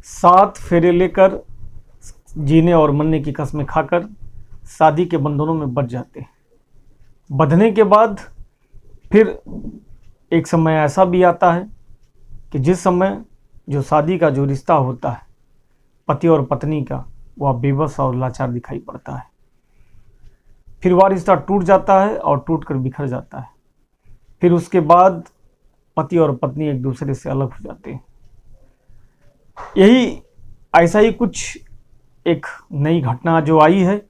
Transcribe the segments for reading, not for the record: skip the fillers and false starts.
7 फेरे लेकर, जीने और मरने की कस्में खाकर शादी के बंधनों में बंध जाते हैं। बंधने के बाद फिर एक समय ऐसा भी आता है कि जिस समय जो शादी का जो रिश्ता होता है पति और पत्नी का, वह बेबस और लाचार दिखाई पड़ता है। फिर वह रिश्ता टूट जाता है और टूट कर बिखर जाता है। फिर उसके बाद पति और पत्नी एक दूसरे से अलग हो जाते हैं। यही ऐसा ही कुछ एक नई घटना जो आई है,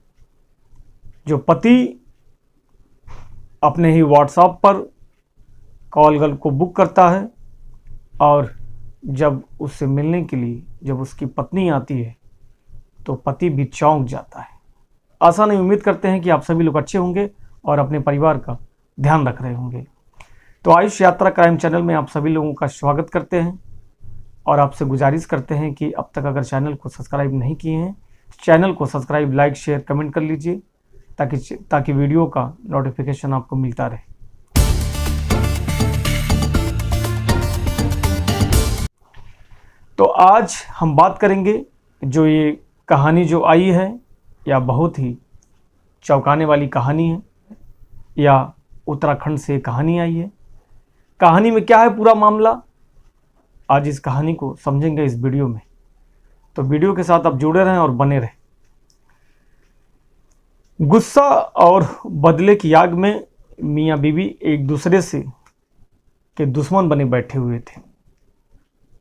जो पति अपने ही व्हाट्सएप पर कॉल गर्ल को बुक करता है और जब उससे मिलने के लिए जब उसकी पत्नी आती है तो पति भी चौंक जाता है। आशा नहीं, उम्मीद करते हैं कि आप सभी लोग अच्छे होंगे और अपने परिवार का ध्यान रख रहे होंगे। तो आयुष यात्रा क्राइम चैनल में आप सभी लोगों का स्वागत करते हैं और आपसे गुजारिश करते हैं कि अब तक अगर चैनल को सब्सक्राइब नहीं किए हैं, चैनल को सब्सक्राइब, लाइक, शेयर, कमेंट कर लीजिए ताकि वीडियो का नोटिफिकेशन आपको मिलता रहे। तो आज हम बात करेंगे जो ये कहानी जो आई है, या बहुत ही चौंकाने वाली कहानी है, या उत्तराखंड से कहानी आई है। कहानी में क्या है पूरा मामला, आज इस कहानी को समझेंगे इस वीडियो में। तो वीडियो के साथ आप जुड़े रहें और बने रहें। गुस्सा और बदले की आग में मियाँ बीवी एक दूसरे से के दुश्मन बने बैठे हुए थे।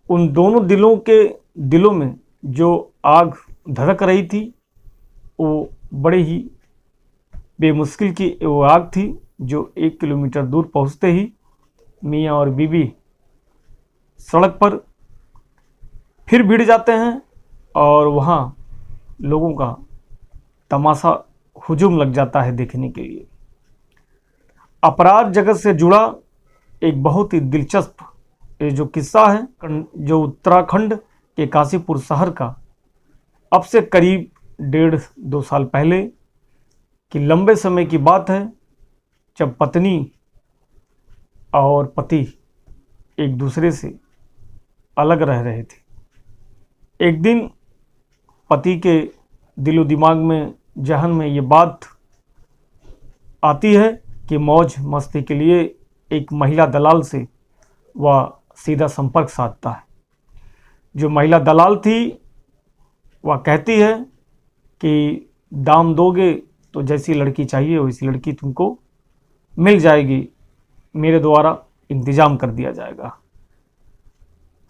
उन दोनों दिलों में जो आग धड़क रही थी वो बड़े ही बेमुश्किल की वो आग थी, जो 1 किलोमीटर दूर पहुंचते ही मियाँ और बीवी सड़क पर फिर भिड़ जाते हैं और वहाँ लोगों का तमाशा हुजूम लग जाता है देखने के लिए। अपराध जगत से जुड़ा एक बहुत ही दिलचस्प ये जो किस्सा है, जो उत्तराखंड के काशीपुर शहर का अब से करीब 1.5-2 साल पहले की लंबे समय की बात है, जब पत्नी और पति एक दूसरे से अलग रह रहे थे। एक दिन पति के दिलो दिमाग में, जहन में ये बात आती है कि मौज मस्ती के लिए एक महिला दलाल से वह सीधा संपर्क साधता है। जो महिला दलाल थी वह कहती है कि दाम दोगे तो जैसी लड़की चाहिए वैसी लड़की तुमको मिल जाएगी, मेरे द्वारा इंतजाम कर दिया जाएगा।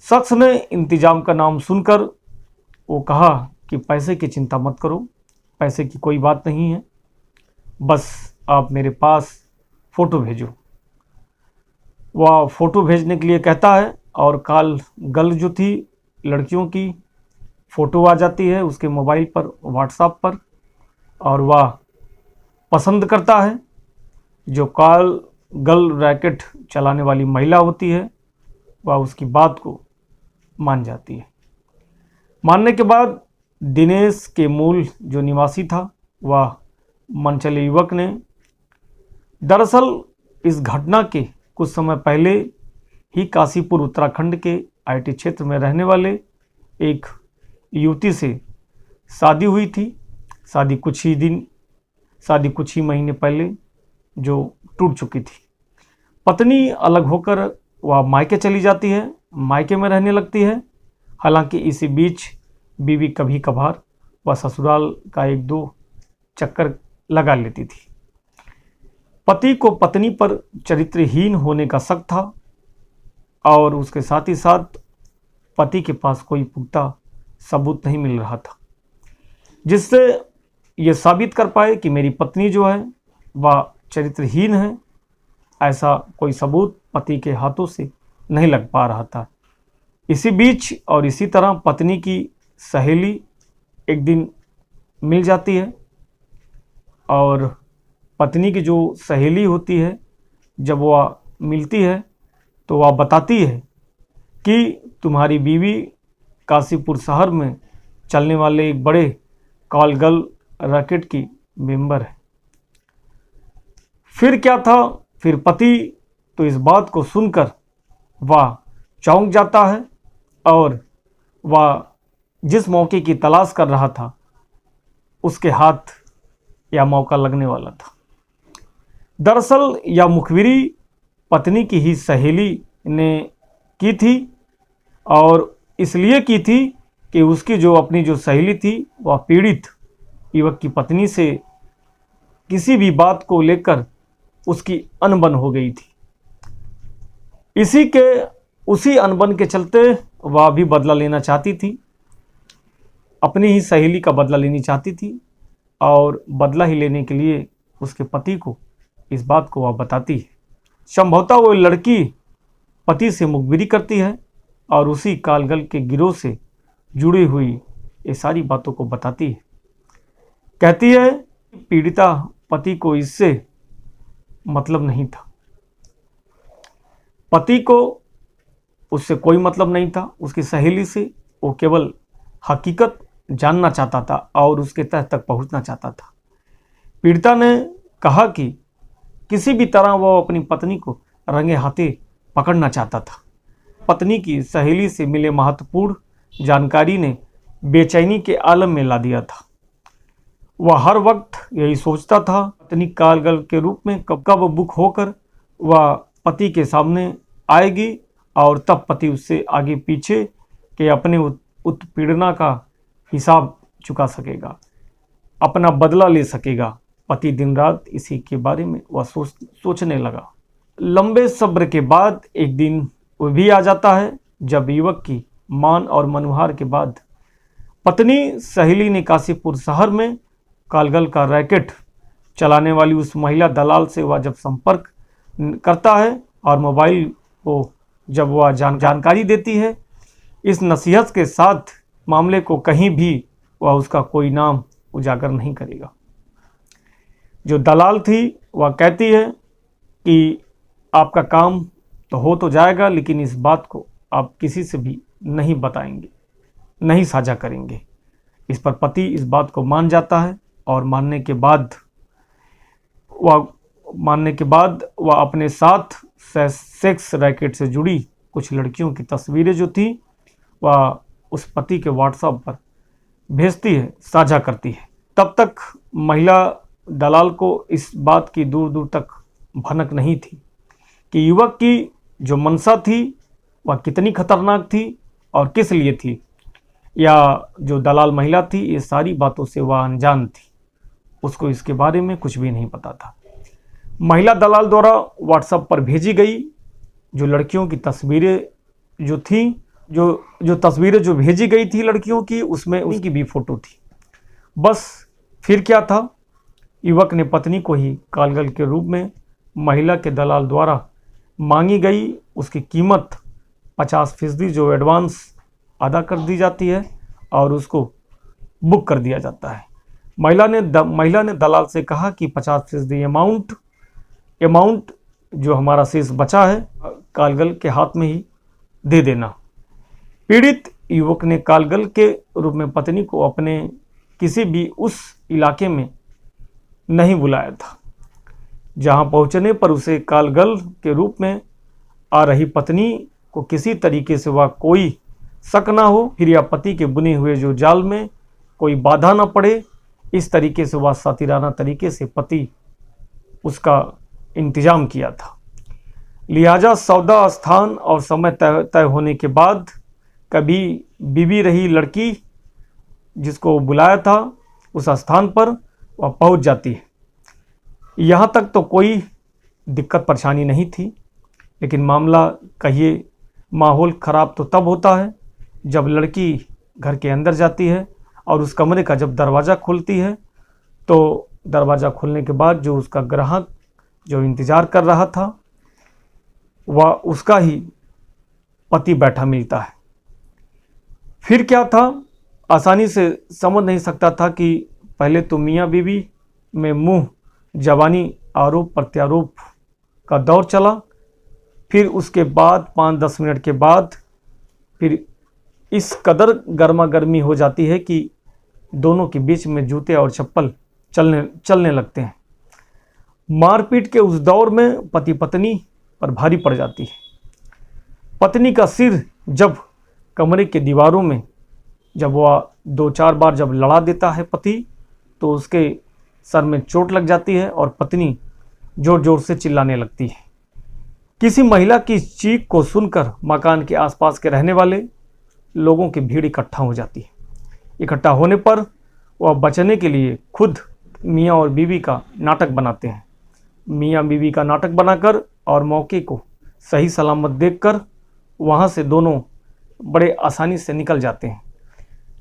शख्स ने इंतजाम का नाम सुनकर वो कहा कि पैसे की चिंता मत करो, पैसे की कोई बात नहीं है, बस आप मेरे पास फ़ोटो भेजो। वह फ़ोटो भेजने के लिए कहता है और कॉल गर्ल जो थी लड़कियों की फ़ोटो आ जाती है उसके मोबाइल पर, व्हाट्सएप पर, और वह पसंद करता है। जो कॉल गर्ल रैकेट चलाने वाली महिला होती है वह उसकी बात को मान जाती है। मानने के बाद दिनेश के मूल जो निवासी था वह मनचले युवक ने दरअसल इस घटना के कुछ समय पहले ही काशीपुर उत्तराखंड के आईटी क्षेत्र में रहने वाले एक युवती से शादी हुई थी। शादी कुछ ही महीने पहले जो टूट चुकी थी। पत्नी अलग होकर वह मायके चली जाती है, मायके में रहने लगती है। हालांकि इसी बीच बीवी कभी कभार वह ससुराल का 1-2 चक्कर लगा लेती थी। पति को पत्नी पर चरित्रहीन होने का शक था और उसके साथ ही साथ पति के पास कोई पुख्ता सबूत नहीं मिल रहा था जिससे ये साबित कर पाए कि मेरी पत्नी जो है वह चरित्रहीन है। ऐसा कोई सबूत पति के हाथों से नहीं लग पा रहा था। इसी बीच और इसी तरह पत्नी की सहेली एक दिन मिल जाती है और पत्नी की जो सहेली होती है जब वह मिलती है तो वह बताती है कि तुम्हारी बीवी काशीपुर शहर में चलने वाले एक बड़े कॉल गर्ल रैकेट की मेंबर है। फिर क्या था, फिर पति तो इस बात को सुनकर वह चौंक जाता है और वह जिस मौके की तलाश कर रहा था उसके हाथ या मौका लगने वाला था। दरअसल यह मुखबिरी पत्नी की ही सहेली ने की थी, और इसलिए की थी कि उसकी जो अपनी जो सहेली थी वह पीड़ित युवक की पत्नी से किसी भी बात को लेकर उसकी अनबन हो गई थी। उसी अनबन के चलते वह भी बदला लेना चाहती थी, अपनी ही सहेली का बदला लेनी चाहती थी, और बदला ही लेने के लिए उसके पति को इस बात को वह बताती है। संभवतः वो लड़की पति से मुखबिरी करती है और उसी कालगल के गिरोह से जुड़ी हुई ये सारी बातों को बताती है। कहती है पीड़िता पति को इससे मतलब नहीं था, पति को उससे कोई मतलब नहीं था, उसकी सहेली से वो केवल हकीकत जानना चाहता था और उसके तह तक पहुंचना चाहता था। पीड़िता ने कहा कि किसी भी तरह वो अपनी पत्नी को रंगे हाथे पकड़ना चाहता था। पत्नी की सहेली से मिले महत्वपूर्ण जानकारी ने बेचैनी के आलम में ला दिया था। वह हर वक्त यही सोचता था पत्नी कालगल के रूप में कब बुक होकर वह पति के सामने आएगी और तब पति उससे आगे पीछे के अपने उत्पीड़ना का हिसाब चुका सकेगा, अपना बदला ले सकेगा। पति दिन रात इसी के बारे में वह सोचने लगा। लंबे सब्र के बाद एक दिन वो भी आ जाता है जब युवक की मान और मनोहार के बाद पत्नी सहेली ने काशीपुर शहर में कालगल का रैकेट चलाने वाली उस महिला दलाल से वह जब संपर्क करता है और मोबाइल को जब वह जानकारी देती है, इस नसीहत के साथ मामले को कहीं भी वह उसका कोई नाम उजागर नहीं करेगा। जो दलाल थी वह कहती है कि आपका काम तो हो तो जाएगा, लेकिन इस बात को आप किसी से भी नहीं बताएंगे, नहीं साझा करेंगे। इस पर पति इस बात को मान जाता है और मानने के बाद वह अपने साथ सेक्स रैकेट से जुड़ी कुछ लड़कियों की तस्वीरें जो थी वह उस पति के व्हाट्सएप पर भेजती है, साझा करती है। तब तक महिला दलाल को इस बात की दूर दूर तक भनक नहीं थी कि युवक की जो मंशा थी वह कितनी खतरनाक थी और किस लिए थी, या जो दलाल महिला थी ये सारी बातों से वह अनजान थी, उसको इसके बारे में कुछ भी नहीं पता था। महिला दलाल द्वारा व्हाट्सएप पर भेजी गई जो लड़कियों की तस्वीरें जो थी, जो तस्वीरें जो भेजी गई थी लड़कियों की, उसमें उनकी भी फोटो थी। बस फिर क्या था, युवक ने पत्नी को ही कालगल के रूप में महिला के दलाल द्वारा मांगी गई उसकी कीमत 50% जो एडवांस अदा कर दी जाती है और उसको बुक कर दिया जाता है। महिला ने दलाल से कहा कि 50% अमाउंट जो हमारा शेष बचा है कालगल के हाथ में ही दे देना। पीड़ित युवक ने कालगल के रूप में पत्नी को अपने किसी भी उस इलाके में नहीं बुलाया था जहां पहुंचने पर उसे कालगल के रूप में आ रही पत्नी को किसी तरीके से वह कोई शक ना हो, फिर या पति के बुने हुए जो जाल में कोई बाधा ना पड़े, इस तरीके से वह सातिराना तरीके से पति उसका इंतजाम किया था। लिहाजा सौदा स्थान और समय तय होने के बाद कभी बीबी रही लड़की जिसको बुलाया था उस स्थान पर वह पहुंच जाती है। यहाँ तक तो कोई दिक्कत परेशानी नहीं थी, लेकिन माहौल ख़राब तो तब होता है जब लड़की घर के अंदर जाती है और उस कमरे का जब दरवाज़ा खोलती है तो दरवाज़ा खोलने के बाद जो उसका ग्राहक जो इंतज़ार कर रहा था वह उसका ही पति बैठा मिलता है। फिर क्या था, आसानी से समझ नहीं सकता था कि पहले तो मियाँ बीवी में मुंह जवानी आरोप प्रत्यारोप का दौर चला, फिर उसके बाद 5-10 मिनट के बाद फिर इस कदर गर्मा गर्मी हो जाती है कि दोनों के बीच में जूते और चप्पल चलने लगते हैं। मारपीट के उस दौर में पति पत्नी पर भारी पड़ जाती है। पत्नी का सिर जब कमरे के दीवारों में जब वह 2-4 बार जब लड़ा देता है पति, तो उसके सर में चोट लग जाती है और पत्नी जोर जोर से चिल्लाने लगती है। किसी महिला की चीख को सुनकर मकान के आसपास के रहने वाले लोगों की भीड़ इकट्ठा हो जाती है। इकट्ठा होने पर वह बचने के लिए खुद मियाँ और बीवी का नाटक बनाते हैं। मियाँ बीवी का नाटक बनाकर और मौके को सही सलामत देखकर वहाँ से दोनों बड़े आसानी से निकल जाते हैं।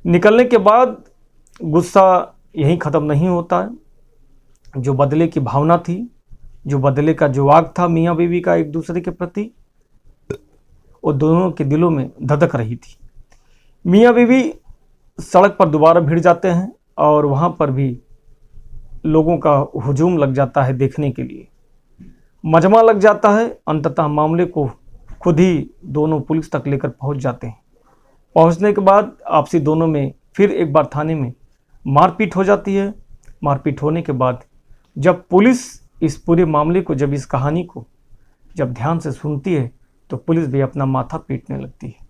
निकलने के बाद गुस्सा यहीं ख़त्म नहीं होता है। जो बदले की भावना थी, जो बदले का जो आग था मियाँ बीवी का एक दूसरे के प्रति, वो दोनों के दिलों में धधक रही थी। मियाँ बीवी सड़क पर दोबारा भिड़ जाते हैं और वहाँ पर भी लोगों का हुजूम लग जाता है देखने के लिए, मजमा लग जाता है। अंततः मामले को खुद ही दोनों पुलिस तक लेकर पहुँच जाते हैं। पहुँचने के बाद आपसी दोनों में फिर एक बार थाने में मारपीट हो जाती है। मारपीट होने के बाद जब पुलिस इस पूरे मामले को, जब इस कहानी को जब ध्यान से सुनती है, तो पुलिस भी अपना माथा पीटने लगती है।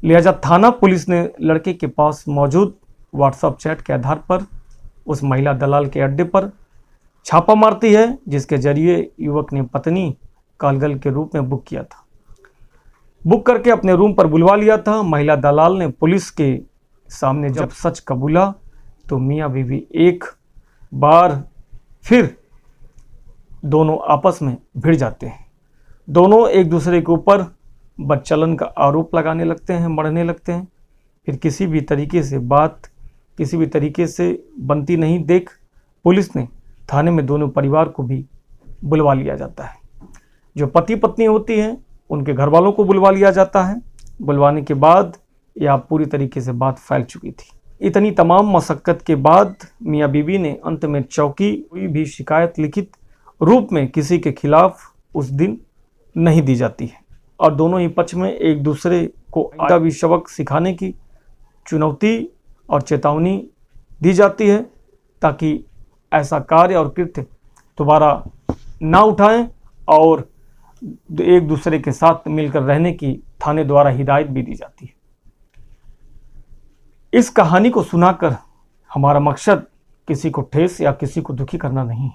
लिहाजा थाना पुलिस ने लड़के के पास मौजूद व्हाट्सएप चैट के आधार पर उस महिला दलाल के अड्डे पर छापा मारती है, जिसके जरिए युवक ने पत्नी कालगल के रूप में बुक किया था। बुक करके अपने रूम पर बुलवा लिया था। महिला दलाल ने पुलिस के सामने जब सच कबूला, तो मियाँ बीवी एक बार फिर दोनों आपस में भिड़ जाते हैं। दोनों एक दूसरे के ऊपर बदचलन का आरोप लगाने लगते हैं, मरने लगते हैं। फिर किसी भी तरीके से बात किसी भी तरीके से बनती नहीं देख पुलिस ने थाने में दोनों परिवार को भी बुलवा लिया जाता है। जो पति पत्नी होती हैं उनके घर वालों को बुलवा लिया जाता है। बुलवाने के बाद यह पूरी तरीके से बात फैल चुकी थी। इतनी तमाम मशक्क़त के बाद मियाँ बीवी ने अंत में चौकी कोई भी शिकायत लिखित रूप में किसी के खिलाफ उस दिन नहीं दी जाती है और दोनों ही पक्ष में एक दूसरे को आगे भी सबक सिखाने की चुनौती और चेतावनी दी जाती है, ताकि ऐसा कार्य और कृत्य दोबारा ना उठाएं और एक दूसरे के साथ मिलकर रहने की थाने द्वारा हिदायत भी दी जाती है। इस कहानी को सुनाकर हमारा मकसद किसी को ठेस या किसी को दुखी करना नहीं,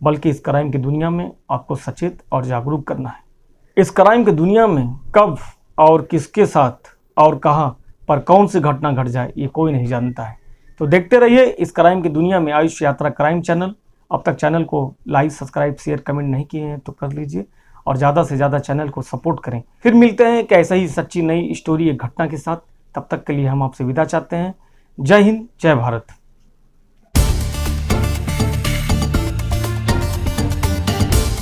बल्कि इस क्राइम की दुनिया में आपको सचेत और जागरूक करना है। इस क्राइम की दुनिया में कब और किसके साथ और कहां पर कौन सी घटना घट जाए ये कोई नहीं जानता है। तो देखते रहिए इस क्राइम की दुनिया में आयुष यात्रा क्राइम चैनल। अब तक चैनल को लाइक, सब्सक्राइब, शेयर, कमेंट नहीं किए हैं तो कर लीजिए और ज़्यादा से ज़्यादा चैनल को सपोर्ट करें। फिर मिलते हैं एक ऐसा ही सच्ची नई स्टोरी, एक घटना के साथ। तब तक के लिए हम आपसे विदा चाहते हैं। जय हिंद, जय भारत।